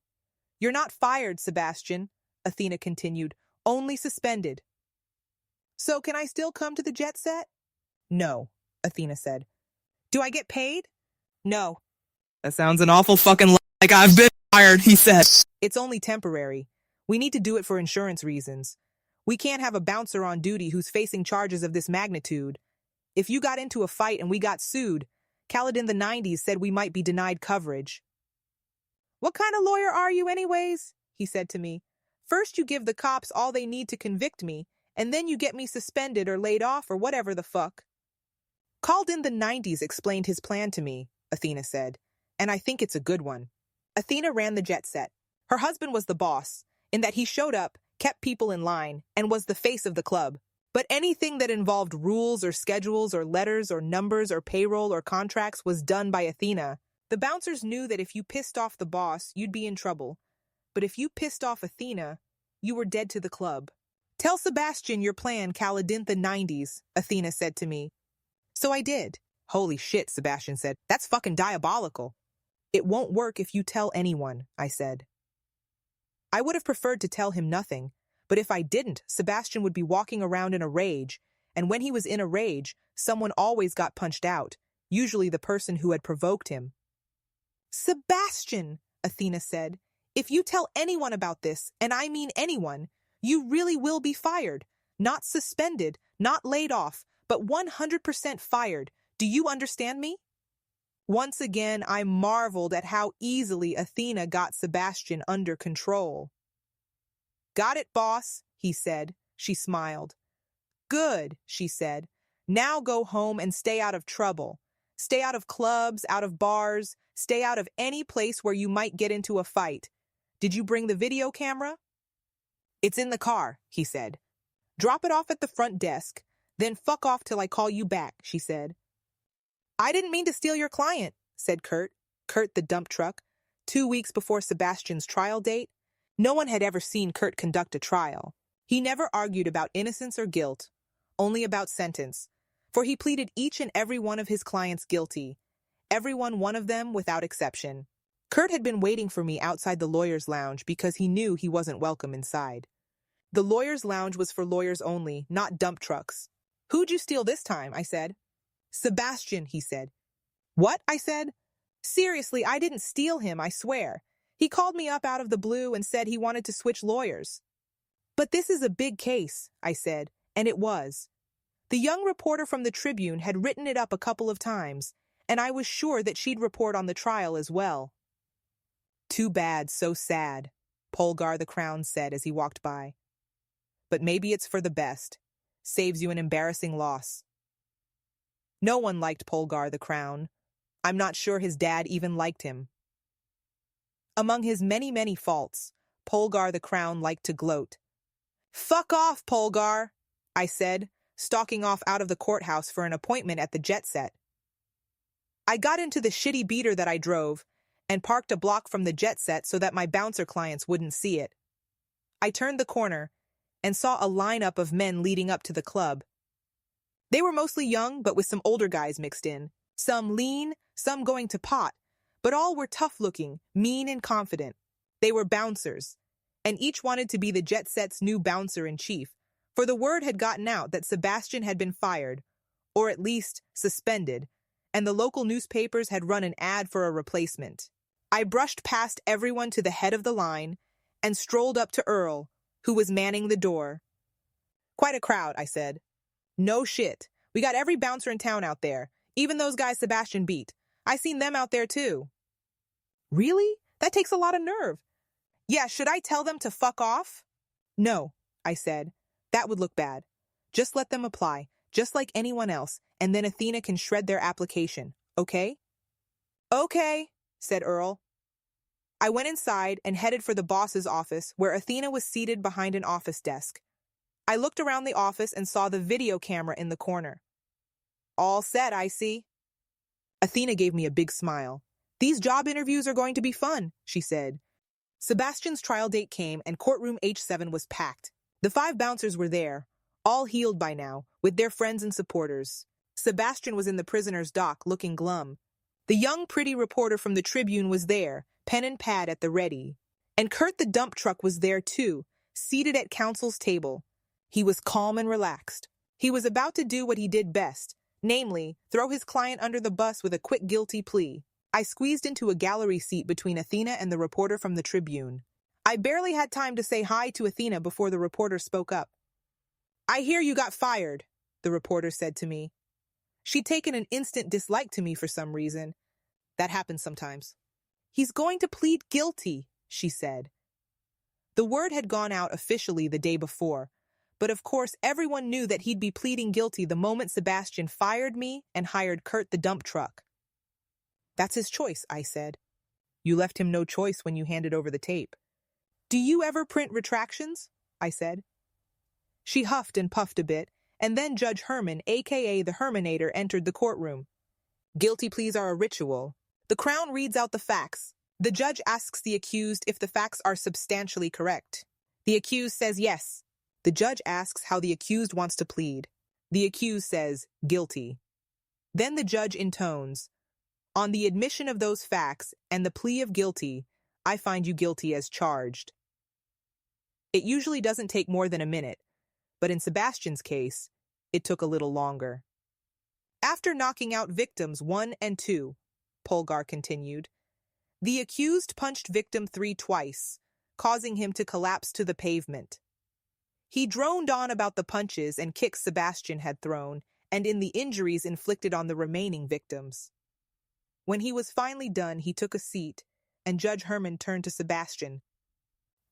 You're not fired, Sebastian, Athena continued, only suspended. So can I still come to the jet set? No, Athena said. Do I get paid? No. That sounds an awful fucking like I've been fired, he said. It's only temporary. We need to do it for insurance reasons. We can't have a bouncer on duty who's facing charges of this magnitude. If you got into a fight and we got sued, Kaladin the 90s said we might be denied coverage. What kind of lawyer are you anyways? He said to me. First you give the cops all they need to convict me, and then you get me suspended or laid off or whatever the fuck. Kaladin the 90s explained his plan to me, Athena said, and I think it's a good one. Athena ran the jet set. Her husband was the boss, in that he showed up, kept people in line, and was the face of the club. But anything that involved rules or schedules or letters or numbers or payroll or contracts was done by Athena. The bouncers knew that if you pissed off the boss, you'd be in trouble. But if you pissed off Athena, you were dead to the club. Tell Sebastian your plan, Kaladin the 90s, Athena said to me. So I did. Holy shit, Sebastian said. That's fucking diabolical. It won't work if you tell anyone, I said. I would have preferred to tell him nothing, but if I didn't, Sebastian would be walking around in a rage, and when he was in a rage, someone always got punched out, usually the person who had provoked him. Sebastian, Athena said, if you tell anyone about this, and I mean anyone, you really will be fired. Not suspended, not laid off, but 100% fired. Do you understand me? Once again, I marveled at how easily Athena got Sebastian under control. Got it, boss, he said. She smiled. Good, she said. Now go home and stay out of trouble. Stay out of clubs, out of bars, stay out of any place where you might get into a fight. Did you bring the video camera? It's in the car, he said. Drop it off at the front desk, then fuck off till I call you back, she said. I didn't mean to steal your client, said Kurt the dump truck, 2 weeks before Sebastian's trial date. No one had ever seen Kurt conduct a trial. He never argued about innocence or guilt, only about sentence, for he pleaded each and every one of his clients guilty, one of them without exception. Kurt had been waiting for me outside the lawyer's lounge because he knew he wasn't welcome inside. The lawyer's lounge was for lawyers only, not dump trucks. Who'd you steal this time? I said. Sebastian, he said. What? I said. Seriously, I didn't steal him, I swear. He called me up out of the blue and said he wanted to switch lawyers. But this is a big case, I said, and it was. The young reporter from the Tribune had written it up a couple of times, and I was sure that she'd report on the trial as well. Too bad, so sad, Polgar the Crown said as he walked by. But maybe it's for the best. Saves you an embarrassing loss. No one liked Polgar the Crown. I'm not sure his dad even liked him. Among his many, many faults, Polgar the Crown liked to gloat. "Fuck off, Polgar," I said, stalking off out of the courthouse for an appointment at the Jet Set. I got into the shitty beater that I drove and parked a block from the Jet Set so that my bouncer clients wouldn't see it. I turned the corner and saw a lineup of men leading up to the club. They were mostly young, but with some older guys mixed in. Some lean, some going to pot, but all were tough-looking, mean and confident. They were bouncers, and each wanted to be the Jet Set's new bouncer-in-chief, for the word had gotten out that Sebastian had been fired, or at least suspended, and the local newspapers had run an ad for a replacement. I brushed past everyone to the head of the line and strolled up to Earl, who was manning the door. "Quite a crowd," I said. "No shit. We got every bouncer in town out there, even those guys Sebastian beat. I seen them out there too." "Really? That takes a lot of nerve." "Yeah, should I tell them to fuck off?" "No," I said. "That would look bad. Just let them apply, just like anyone else, and then Athena can shred their application, okay?" "Okay," said Earl. I went inside and headed for the boss's office, where Athena was seated behind an office desk. I looked around the office and saw the video camera in the corner. "All set, I see." Athena gave me a big smile. "These job interviews are going to be fun," she said. Sebastian's trial date came and courtroom H7 was packed. The 5 bouncers were there, all healed by now, with their friends and supporters. Sebastian was in the prisoner's dock, looking glum. The young, pretty reporter from the Tribune was there, pen and pad at the ready. And Kurt the dump truck was there too, seated at counsel's table. He was calm and relaxed. He was about to do what he did best, namely, throw his client under the bus with a quick guilty plea. I squeezed into a gallery seat between Athena and the reporter from the Tribune. I barely had time to say hi to Athena before the reporter spoke up. "I hear you got fired," the reporter said to me. She'd taken an instant dislike to me for some reason. That happens sometimes. "He's going to plead guilty," she said. The word had gone out officially the day before, but of course everyone knew that he'd be pleading guilty the moment Sebastian fired me and hired Kurt the dump truck. "That's his choice," I said. "You left him no choice when you handed over the tape." "Do you ever print retractions?" I said. She huffed and puffed a bit, and then Judge Herman, a.k.a. the Herminator, entered the courtroom. Guilty pleas are a ritual. The Crown reads out the facts. The judge asks the accused if the facts are substantially correct. The accused says yes. The judge asks how the accused wants to plead. The accused says guilty. Then the judge intones, "On the admission of those facts and the plea of guilty, I find you guilty as charged." It usually doesn't take more than a minute, but in Sebastian's case, it took a little longer. "After knocking out victims 1 and 2, Polgar continued, the accused punched victim 3 twice, causing him to collapse to the pavement. He droned on about the punches and kicks Sebastian had thrown, and in the injuries inflicted on the remaining victims. When he was finally done, he took a seat, and Judge Herman turned to Sebastian.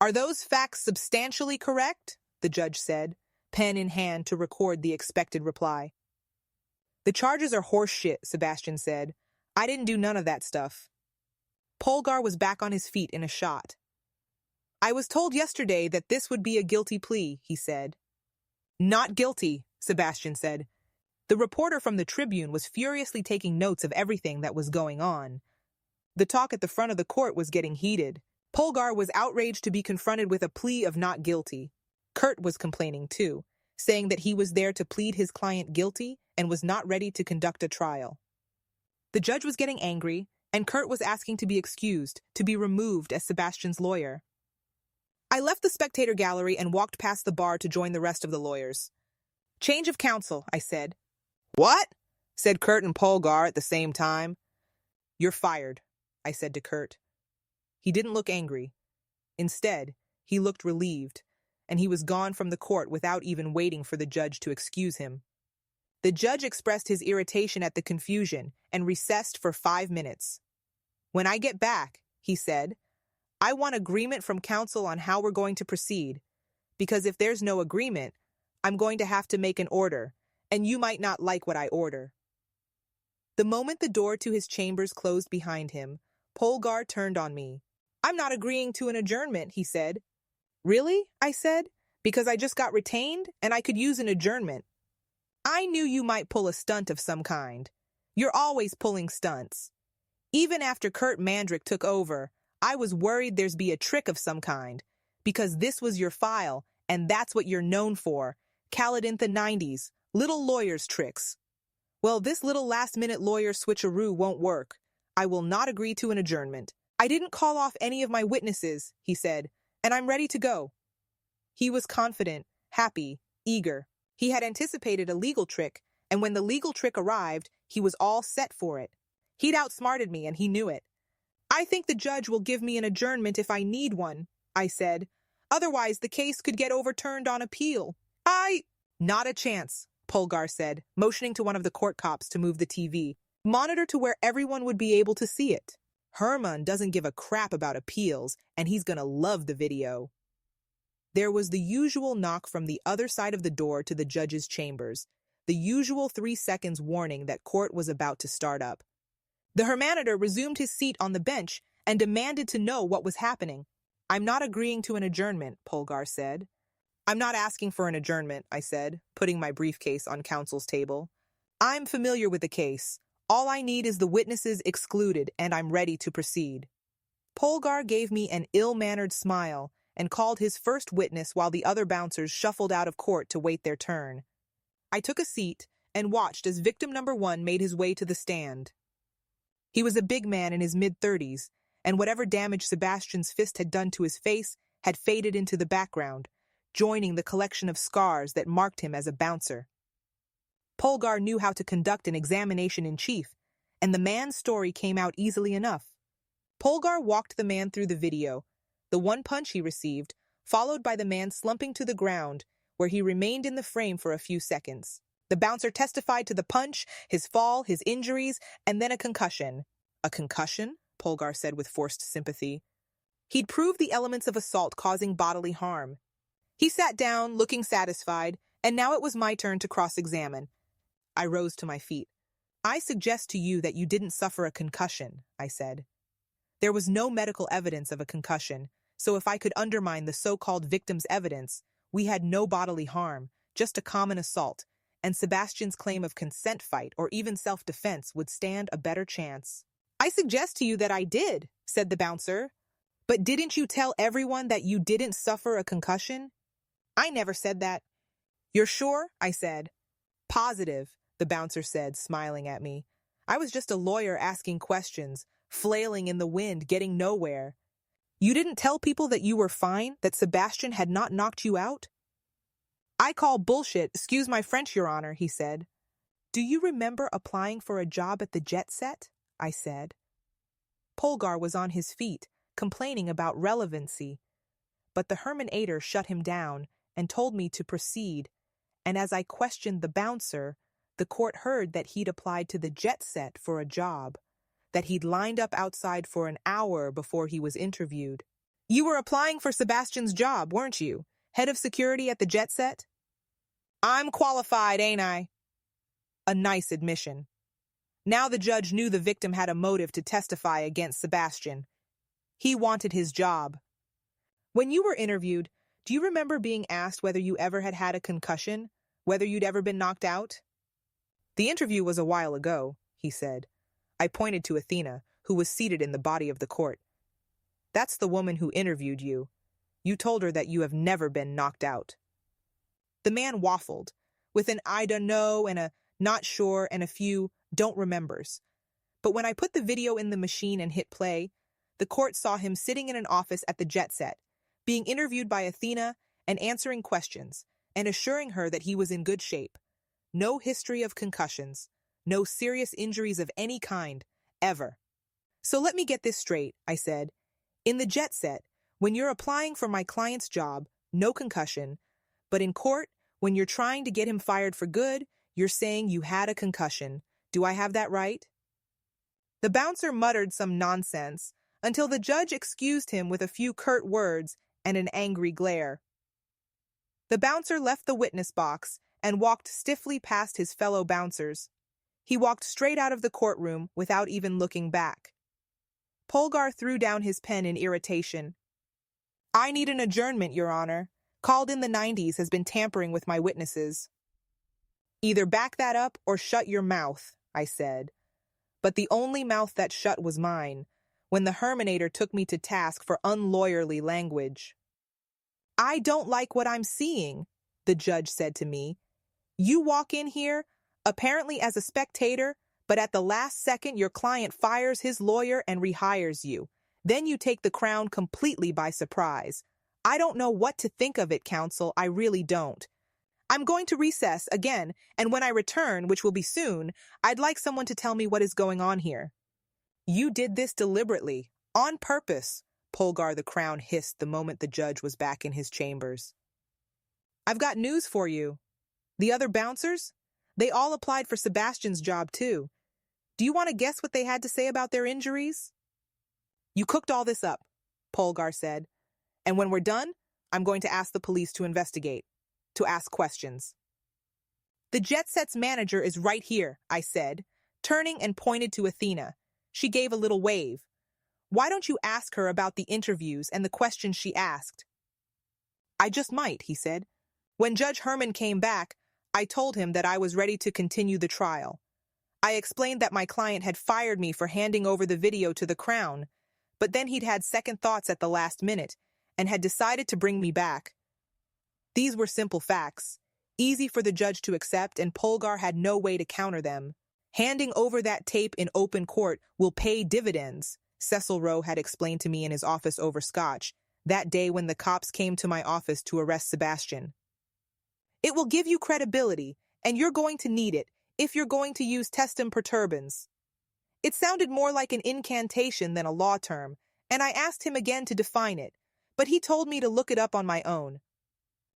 "Are those facts substantially correct?" the judge said, pen in hand to record the expected reply. "The charges are horse shit," Sebastian said. "I didn't do none of that stuff." Polgar was back on his feet in a shot. "I was told yesterday that this would be a guilty plea," he said. "Not guilty," Sebastian said. The reporter from the Tribune was furiously taking notes of everything that was going on. The talk at the front of the court was getting heated. Polgar was outraged to be confronted with a plea of not guilty. Kurt was complaining too, saying that he was there to plead his client guilty and was not ready to conduct a trial. The judge was getting angry, and Kurt was asking to be excused, to be removed as Sebastian's lawyer. I left the spectator gallery and walked past the bar to join the rest of the lawyers. "Change of counsel," I said. "What?" said Kurt and Polgar at the same time. "You're fired," I said to Kurt. He didn't look angry. Instead, he looked relieved, and he was gone from the court without even waiting for the judge to excuse him. The judge expressed his irritation at the confusion and recessed for 5 minutes. "When I get back," he said, "I want agreement from counsel on how we're going to proceed, because if there's no agreement, I'm going to have to make an order, and you might not like what I order." The moment the door to his chambers closed behind him, Polgar turned on me. "I'm not agreeing to an adjournment," he said. "Really?" I said. "Because I just got retained and I could use an adjournment." "I knew you might pull a stunt of some kind. You're always pulling stunts. Even after Kurt Mandrick took over, I was worried there's be a trick of some kind, because this was your file, and that's what you're known for. Caladintha 90s, little lawyer's tricks. Well, this little last-minute lawyer switcheroo won't work. I will not agree to an adjournment. I didn't call off any of my witnesses," he said, "and I'm ready to go." He was confident, happy, eager. He had anticipated a legal trick, and when the legal trick arrived, he was all set for it. He'd outsmarted me, and he knew it. "I think the judge will give me an adjournment if I need one," I said. "Otherwise, the case could get overturned on appeal." Not a chance," Polgar said, motioning to one of the court cops to move the TV. "Monitor to where everyone would be able to see it. Herman doesn't give a crap about appeals, and he's gonna love the video." There was the usual knock from the other side of the door to the judge's chambers, the usual 3 seconds warning that court was about to start up. The Hermanator resumed his seat on the bench and demanded to know what was happening. "I'm not agreeing to an adjournment," Polgar said. "I'm not asking for an adjournment," I said, putting my briefcase on counsel's table. "I'm familiar with the case. All I need is the witnesses excluded, and I'm ready to proceed." Polgar gave me an ill-mannered smile and called his first witness while the other bouncers shuffled out of court to wait their turn. I took a seat and watched as victim number 1 made his way to the stand. He was a big man in his mid-30s, and whatever damage Sebastian's fist had done to his face had faded into the background, joining the collection of scars that marked him as a bouncer. Polgar knew how to conduct an examination in chief, and the man's story came out easily enough. Polgar walked the man through the video, the one punch he received, followed by the man slumping to the ground, where he remained in the frame for a few seconds. The bouncer testified to the punch, his fall, his injuries, and then a concussion. "A concussion?" Polgar said with forced sympathy. He'd proved the elements of assault causing bodily harm. He sat down, looking satisfied, and now it was my turn to cross-examine. I rose to my feet. "I suggest to you that you didn't suffer a concussion," I said. There was no medical evidence of a concussion, so if I could undermine the so-called victim's evidence, we had no bodily harm, just a common assault, and Sebastian's claim of consent fight or even self-defense would stand a better chance. "I suggest to you that I did," said the bouncer. "But didn't you tell everyone that you didn't suffer a concussion?" "I never said that." "You're sure?" I said. "Positive," the bouncer said, smiling at me. "I was just a lawyer asking questions, flailing in the wind, getting nowhere." "You didn't tell people that you were fine, that Sebastian had not knocked you out?" "I call bullshit, excuse my French, Your Honor," he said. "Do you remember applying for a job at the Jet Set?" I said. Polgar was on his feet, complaining about relevancy. But the Hermanator shut him down and told me to proceed, and as I questioned the bouncer, the court heard that he'd applied to the Jet Set for a job, that he'd lined up outside for an hour before he was interviewed. "You were applying for Sebastian's job, weren't you? Head of security at the Jet Set?" "I'm qualified, ain't I?" A nice admission. Now the judge knew the victim had a motive to testify against Sebastian. He wanted his job. "When you were interviewed, do you remember being asked whether you ever had had a concussion, whether you'd ever been knocked out?" "The interview was a while ago," he said. I pointed to Athena, who was seated in the body of the court. "That's the woman who interviewed you. You told her that you have never been knocked out." The man waffled, with an "I don't know" and a "not sure" and a few "don't remembers." But when I put the video in the machine and hit play, the court saw him sitting in an office at the Jet Set, being interviewed by Athena and answering questions, and assuring her that he was in good shape. No history of concussions, no serious injuries of any kind, ever. "So let me get this straight," I said. "In the Jet Set, when you're applying for my client's job, no concussion, but in court, when you're trying to get him fired for good, you're saying you had a concussion. Do I have that right?" The bouncer muttered some nonsense until the judge excused him with a few curt words and an angry glare. The bouncer left the witness box and walked stiffly past his fellow bouncers. He walked straight out of the courtroom without even looking back. Polgar threw down his pen in irritation. I need an adjournment, Your Honor. Called in the 90s has been tampering with my witnesses. Either back that up or shut your mouth, I said. But the only mouth that shut was mine, when the Herminator took me to task for unlawyerly language. I don't like what I'm seeing, the judge said to me. You walk in here, apparently as a spectator, but at the last second your client fires his lawyer and rehires you. Then you take the crown completely by surprise. I don't know what to think of it, counsel, I really don't. I'm going to recess again, and when I return, which will be soon, I'd like someone to tell me what is going on here. You did this deliberately, on purpose, Polgar the Crown hissed the moment the judge was back in his chambers. I've got news for you. The other bouncers? They all applied for Sebastian's job, too. Do you want to guess what they had to say about their injuries? You cooked all this up, Polgar said. And when we're done, I'm going to ask the police to investigate, to ask questions. The Jet Set's manager is right here, I said, turning and pointed to Athena. She gave a little wave. Why don't you ask her about the interviews and the questions she asked? I just might, he said. When Judge Herman came back, I told him that I was ready to continue the trial. I explained that my client had fired me for handing over the video to the Crown, but then he'd had second thoughts at the last minute and had decided to bring me back. These were simple facts, easy for the judge to accept, and Polgar had no way to counter them. Handing over that tape in open court will pay dividends, Cecil Rowe had explained to me in his office over scotch, that day when the cops came to my office to arrest Sebastian. It will give you credibility, and you're going to need it if you're going to use testem perturbans. It sounded more like an incantation than a law term, and I asked him again to define it, but he told me to look it up on my own.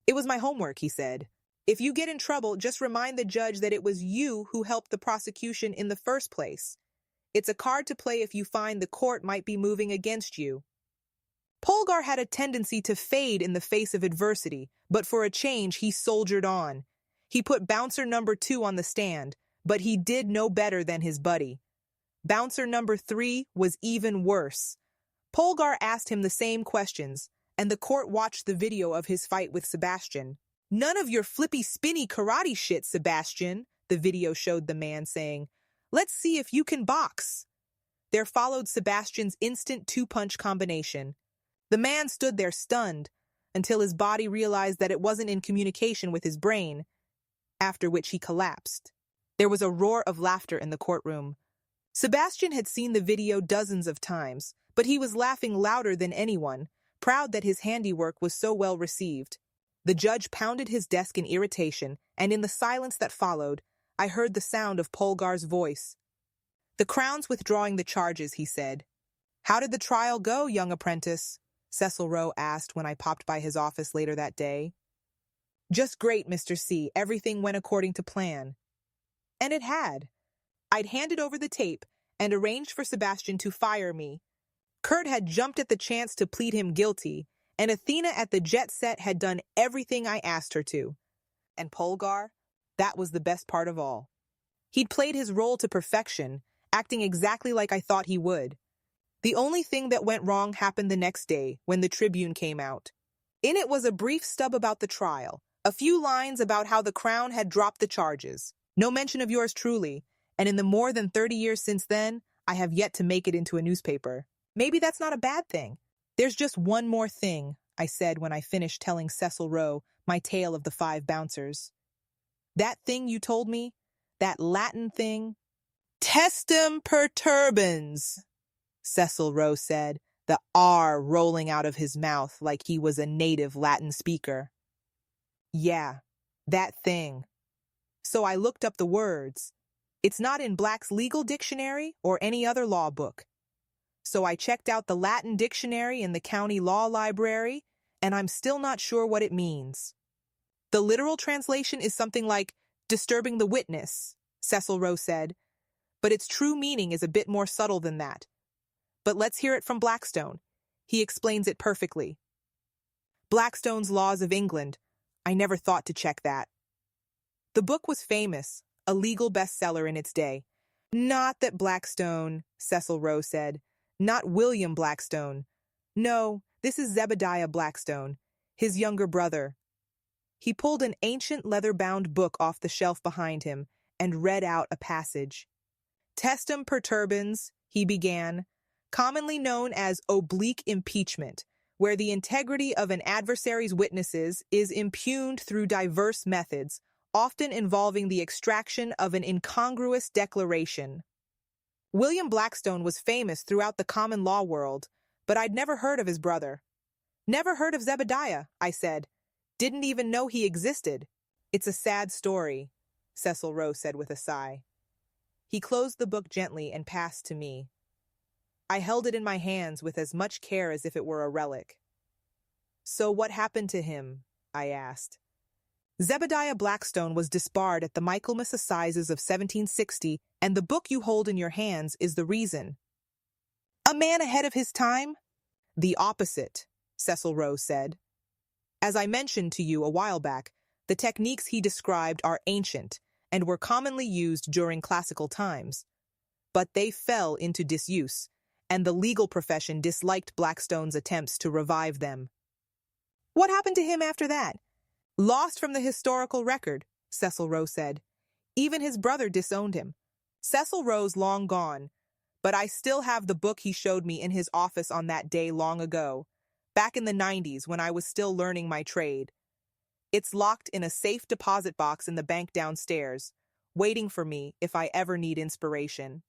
It was my homework, he said. If you get in trouble, just remind the judge that it was you who helped the prosecution in the first place. It's a card to play if you find the court might be moving against you. Polgar had a tendency to fade in the face of adversity, but for a change he soldiered on. He put bouncer number 2 on the stand, but he did no better than his buddy. Bouncer number 3 was even worse. Polgar asked him the same questions, and the court watched the video of his fight with Sebastian. None of your flippy, spinny karate shit, Sebastian, the video showed the man saying. Let's see if you can box. There followed Sebastian's instant 2-punch combination. The man stood there stunned until his body realized that it wasn't in communication with his brain, after which he collapsed. There was a roar of laughter in the courtroom. Sebastian had seen the video dozens of times, but he was laughing louder than anyone, proud that his handiwork was so well received. The judge pounded his desk in irritation, and in the silence that followed, I heard the sound of Polgar's voice. The Crown's withdrawing the charges, he said. How did the trial go, young apprentice? Cecil Rowe asked when I popped by his office later that day. Just great, Mr. C. Everything went according to plan. And it had. I'd handed over the tape and arranged for Sebastian to fire me. Kurt had jumped at the chance to plead him guilty, and Athena at the Jet Set had done everything I asked her to. And Polgar? That was the best part of all. He'd played his role to perfection, acting exactly like I thought he would. The only thing that went wrong happened the next day, when the Tribune came out. In it was a brief stub about the trial, a few lines about how the Crown had dropped the charges. No mention of yours truly, and in the more than 30 years since then, I have yet to make it into a newspaper. Maybe that's not a bad thing. There's just one more thing, I said when I finished telling Cecil Rowe my tale of the 5 bouncers. That thing you told me, that Latin thing, testem perturbans, Cecil Rowe said, the R rolling out of his mouth like he was a native Latin speaker. Yeah, that thing. So I looked up the words. It's not in Black's legal dictionary or any other law book. So I checked out the Latin dictionary in the county law library, and I'm still not sure what it means. The literal translation is something like disturbing the witness, Cecil Rowe said, but its true meaning is a bit more subtle than that. But let's hear it from Blackstone. He explains it perfectly. Blackstone's Laws of England. I never thought to check that. The book was famous. a legal bestseller in its day. Not that Blackstone, Cecil Rose said. Not William Blackstone. No, this is Zebediah Blackstone, his younger brother. He pulled an ancient leather-bound book off the shelf behind him and read out a passage. Testum perturbans, he began, commonly known as oblique impeachment, where the integrity of an adversary's witnesses is impugned through diverse methods, often involving the extraction of an incongruous declaration. William Blackstone was famous throughout the common law world, but I'd never heard of his brother. Never heard of Zebediah, I said. Didn't even know he existed. It's a sad story, Cecil Rose said with a sigh. He closed the book gently and passed to me. I held it in my hands with as much care as if it were a relic. So what happened to him? I asked. Zebediah Blackstone was disbarred at the Michaelmas Assizes of 1760, and the book you hold in your hands is the reason. A man ahead of his time? The opposite, Cecil Rose said. As I mentioned to you a while back, the techniques he described are ancient and were commonly used during classical times. But they fell into disuse, and the legal profession disliked Blackstone's attempts to revive them. What happened to him after that? Lost from the historical record, Cecil Rose said. Even his brother disowned him. Cecil Rose long gone, but I still have the book he showed me in his office on that day long ago, back in the 90s when I was still learning my trade. It's locked in a safe deposit box in the bank downstairs, waiting for me if I ever need inspiration.